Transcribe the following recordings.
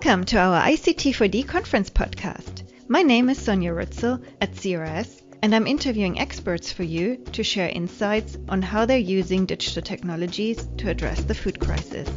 Welcome to our ICT4D conference podcast. My name is Sonja Rützel at CRS, and I'm interviewing experts for you to share insights on how they're using digital technologies to address the food crisis.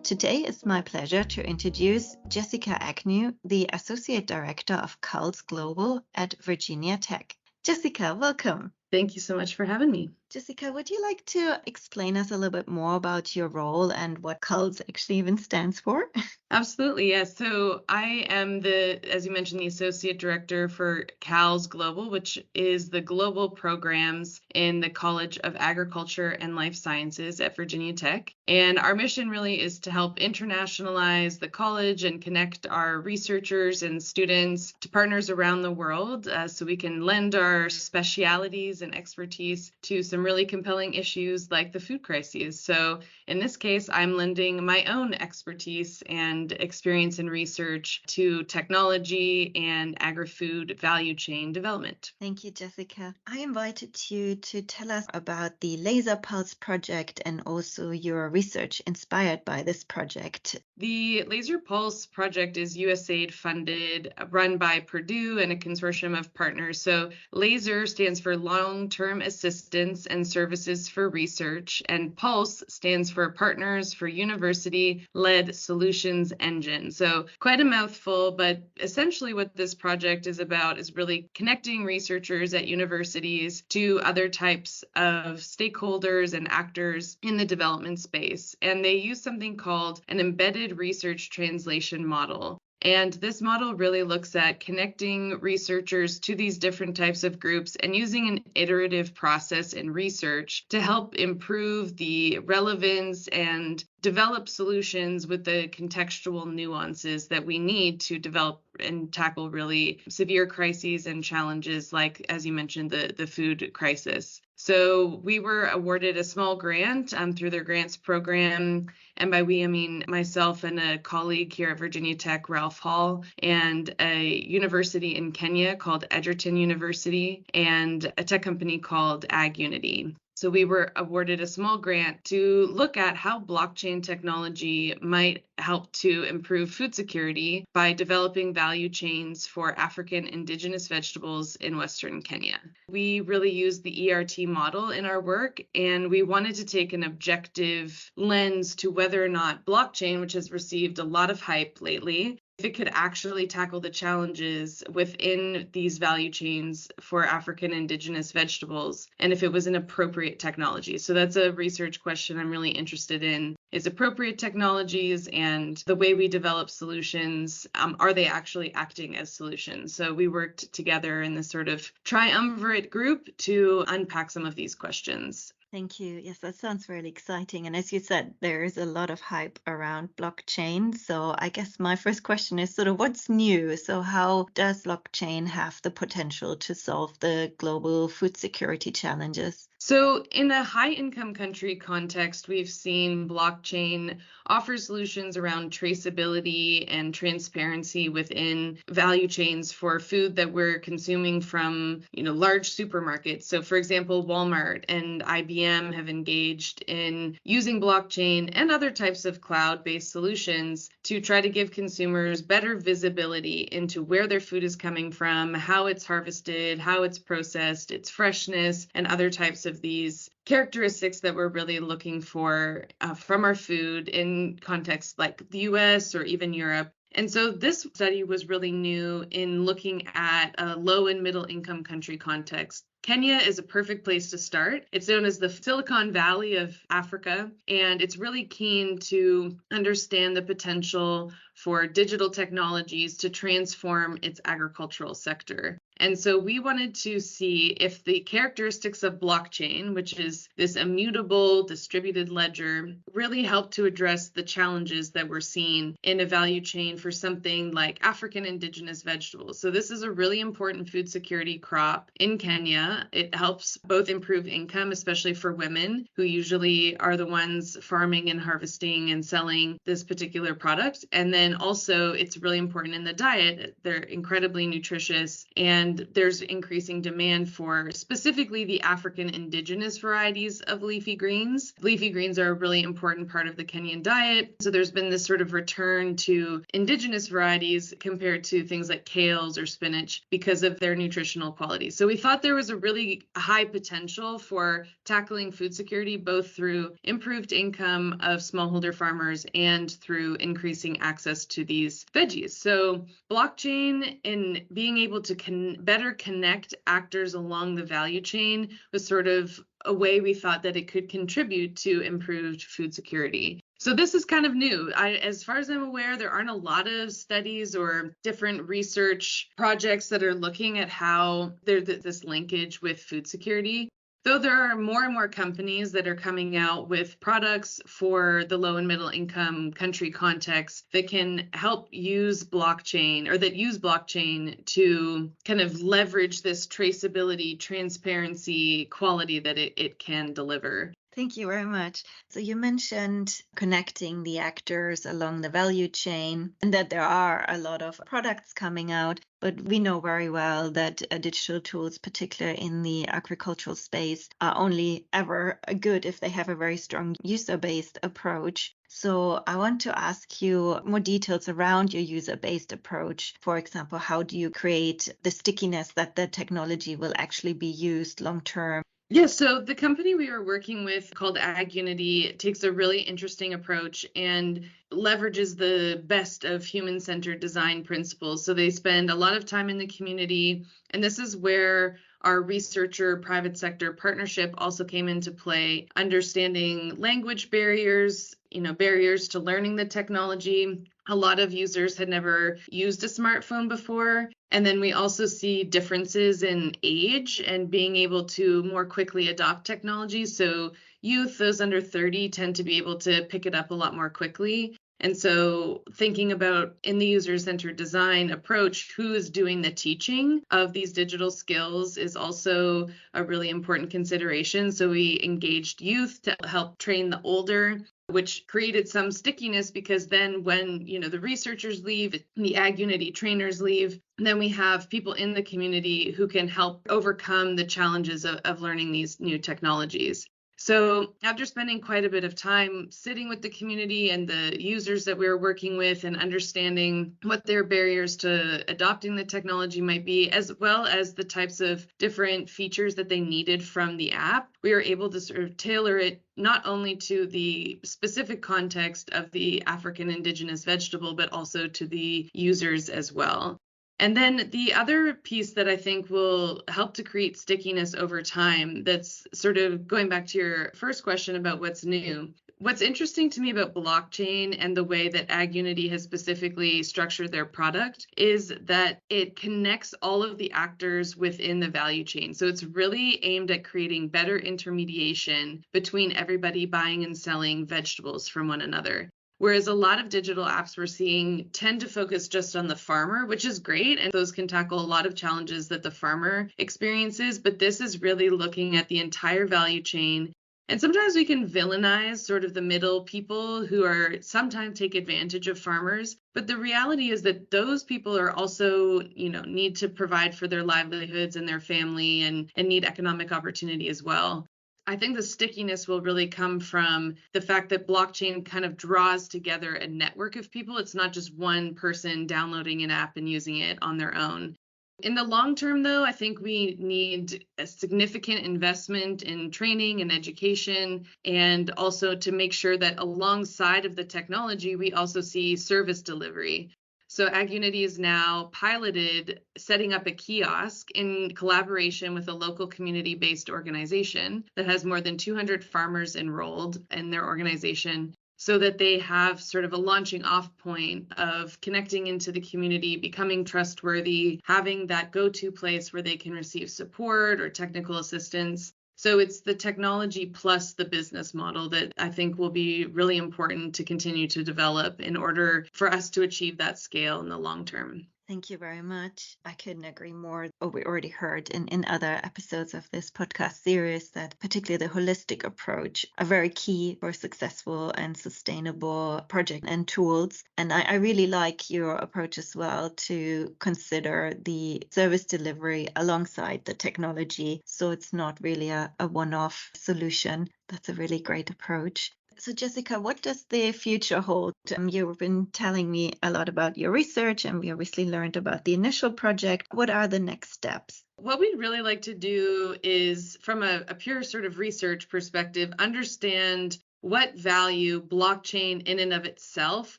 Today it's my pleasure to introduce Jessica Agnew, the Associate Director of CULS Global at Virginia Tech. Jessica, welcome. Thank you so much for having me. Jessica, would you like to explain us a little bit more about your role and what CULS actually even stands for? Absolutely, yes. So I am as you mentioned, the Associate Director for CULS Global, which is the global programs in the College of Agriculture and Life Sciences at Virginia Tech. And our mission really is to help internationalize the college and connect our researchers and students to partners around the world so we can lend our specialities and expertise to some really compelling issues like the food crises. So in this case, I'm lending my own expertise and experience in research to technology and agri-food value chain development. Thank you, Jessica. I invited you to tell us about the Laser Pulse project and also your research inspired by this project. The Laser Pulse project is USAID funded, run by Purdue and a consortium of partners. So LASER stands for Long-Term Assistance and Services for Research, and PULSE stands for Partners for University-Led Solutions Engine. So quite a mouthful, but essentially what this project is about is really connecting researchers at universities to other types of stakeholders and actors in the development space. And they use something called an embedded research translation model. And this model really looks at connecting researchers to these different types of groups and using an iterative process in research to help improve the relevance and develop solutions with the contextual nuances that we need to develop and tackle really severe crises and challenges like, as you mentioned, the food crisis. So we were awarded a small grant through their grants program. And by we, I mean myself and a colleague here at Virginia Tech, Ralph Hall, and a university in Kenya called Egerton University, and a tech company called AgUnity. So we were awarded a small grant to look at how blockchain technology might help to improve food security by developing value chains for African indigenous vegetables in Western Kenya. We really used the ERT model in our work, and we wanted to take an objective lens to whether or not blockchain, which has received a lot of hype lately, if it could actually tackle the challenges within these value chains for African indigenous vegetables, and if it was an appropriate technology. So that's a research question I'm really interested in, is appropriate technologies and the way we develop solutions, are they actually acting as solutions? So we worked together in this sort of triumvirate group to unpack some of these questions. Thank you. Yes, that sounds really exciting. And as you said, there is a lot of hype around blockchain. So I guess my first question is sort of what's new? So how does blockchain have the potential to solve the global food security challenges? So in a high-income country context, we've seen blockchain offer solutions around traceability and transparency within value chains for food that we're consuming from, large supermarkets. So for example, Walmart and IBM have engaged in using blockchain and other types of cloud-based solutions to try to give consumers better visibility into where their food is coming from, how it's harvested, how it's processed, its freshness, and other types of these characteristics that we're really looking for from our food in contexts like the US or even Europe. And so this study was really new in looking at a low and middle income country context. Kenya is a perfect place to start. It's known as the Silicon Valley of Africa, and it's really keen to understand the potential for digital technologies to transform its agricultural sector. And so we wanted to see if the characteristics of blockchain, which is this immutable distributed ledger, really help to address the challenges that we're seeing in a value chain for something like African indigenous vegetables. So this is a really important food security crop in Kenya. It helps both improve income, especially for women who usually are the ones farming and harvesting and selling this particular product. And then also it's really important in the diet. They're incredibly nutritious and and there's increasing demand for specifically the African indigenous varieties of leafy greens. Leafy greens are a really important part of the Kenyan diet, so there's been this sort of return to indigenous varieties compared to things like kales or spinach because of their nutritional quality. So we thought there was a really high potential for tackling food security, both through improved income of smallholder farmers and through increasing access to these veggies. So blockchain and being able to better connect actors along the value chain was sort of a way we thought that it could contribute to improved food security. So this is kind of new. As far as I'm aware, there aren't a lot of studies or different research projects that are looking at how there's this linkage with food security. Though there are more and more companies that are coming out with products for the low and middle income country context that can help use blockchain, or that use blockchain to kind of leverage this traceability, transparency, quality that it can deliver. Thank you very much. So you mentioned connecting the actors along the value chain and that there are a lot of products coming out, but we know very well that digital tools, particularly in the agricultural space, are only ever good if they have a very strong user-based approach. So I want to ask you more details around your user-based approach. For example, how do you create the stickiness that the technology will actually be used long-term? Yeah, so the company we were working with called AgUnity takes a really interesting approach and leverages the best of human-centered design principles. So they spend a lot of time in the community, and this is where our researcher private sector partnership also came into play, understanding language barriers, barriers to learning the technology. A lot of users had never used a smartphone before. And then we also see differences in age and being able to more quickly adopt technology. So youth, those under 30, tend to be able to pick it up a lot more quickly. And so thinking about in the user-centered design approach, who is doing the teaching of these digital skills is also a really important consideration. So we engaged youth to help train the older, which created some stickiness because then when, the researchers leave, the AgUnity trainers leave, then we have people in the community who can help overcome the challenges of learning these new technologies. So after spending quite a bit of time sitting with the community and the users that we were working with and understanding what their barriers to adopting the technology might be, as well as the types of different features that they needed from the app, we were able to sort of tailor it not only to the specific context of the African indigenous vegetable, but also to the users as well. And then the other piece that I think will help to create stickiness over time, that's sort of going back to your first question about what's new. What's interesting to me about blockchain and the way that AgUnity has specifically structured their product is that it connects all of the actors within the value chain. So it's really aimed at creating better intermediation between everybody buying and selling vegetables from one another. Whereas a lot of digital apps we're seeing tend to focus just on the farmer, which is great, and those can tackle a lot of challenges that the farmer experiences, but this is really looking at the entire value chain. And sometimes we can villainize sort of the middle people who are sometimes take advantage of farmers. But the reality is that those people are also, need to provide for their livelihoods and their family and need economic opportunity as well. I think the stickiness will really come from the fact that blockchain kind of draws together a network of people. It's not just one person downloading an app and using it on their own. In the long term, though, I think we need a significant investment in training and education, and also to make sure that alongside of the technology, we also see service delivery. So AgUnity is now piloted setting up a kiosk in collaboration with a local community-based organization that has more than 200 farmers enrolled in their organization, so that they have sort of a launching off point of connecting into the community, becoming trustworthy, having that go-to place where they can receive support or technical assistance. So it's the technology plus the business model that I think will be really important to continue to develop in order for us to achieve that scale in the long term. Thank you very much. I couldn't agree more. We already heard in other episodes of this podcast series that particularly the holistic approach are very key for successful and sustainable project and tools. And I really like your approach as well to consider the service delivery alongside the technology. So it's not really a one-off solution. That's a really great approach. So Jessica, what does the future hold? You've been telling me a lot about your research, and we obviously learned about the initial project. What are the next steps? What we'd really like to do is, from a pure sort of research perspective, understand what value blockchain in and of itself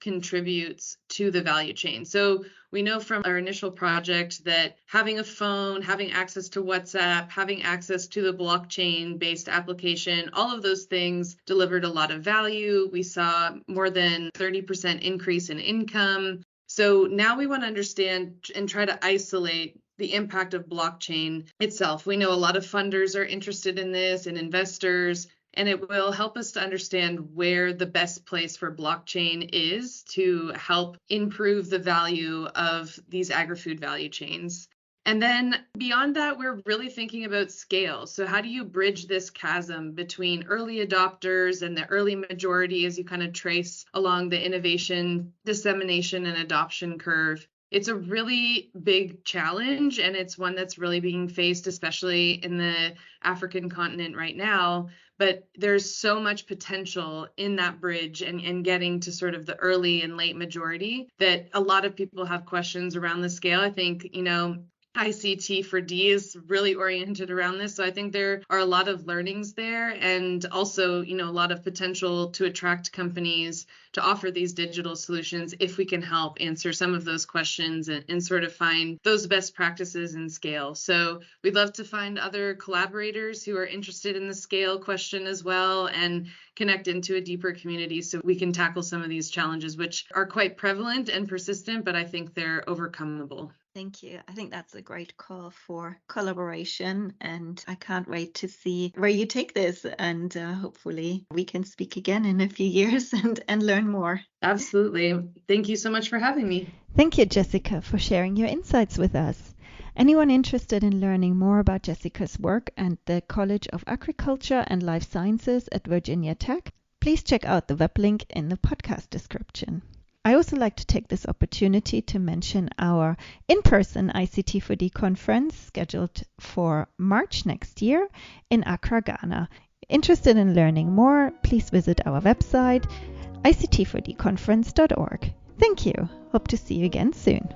contributes to the value chain. So we know from our initial project that having a phone, having access to WhatsApp, having access to the blockchain-based application, all of those things delivered a lot of value. We saw more than 30% increase in income. So now we want to understand and try to isolate the impact of blockchain itself. We know a lot of funders are interested in this and investors, and it will help us to understand where the best place for blockchain is to help improve the value of these agri-food value chains. And then beyond that, we're really thinking about scale. So how do you bridge this chasm between early adopters and the early majority as you kind of trace along the innovation, dissemination, and adoption curve? It's a really big challenge, and it's one that's really being faced, especially in the African continent right now. But there's so much potential in that bridge and getting to sort of the early and late majority that a lot of people have questions around the scale. I think, ICT4D is really oriented around this. So I think there are a lot of learnings there, and also, a lot of potential to attract companies to offer these digital solutions if we can help answer some of those questions and sort of find those best practices and scale. So we'd love to find other collaborators who are interested in the scale question as well and connect into a deeper community so we can tackle some of these challenges, which are quite prevalent and persistent, but I think they're overcomable. Thank you. I think that's a great call for collaboration, and I can't wait to see where you take this, and hopefully we can speak again in a few years and learn more. Absolutely. Thank you so much for having me. Thank you, Jessica, for sharing your insights with us. Anyone interested in learning more about Jessica's work and the College of Agriculture and Life Sciences at Virginia Tech, please check out the web link in the podcast description. I also like to take this opportunity to mention our in-person ICT4D conference scheduled for March next year in Accra, Ghana. Interested in learning more, please visit our website, ict4dconference.org. Thank you. Hope to see you again soon.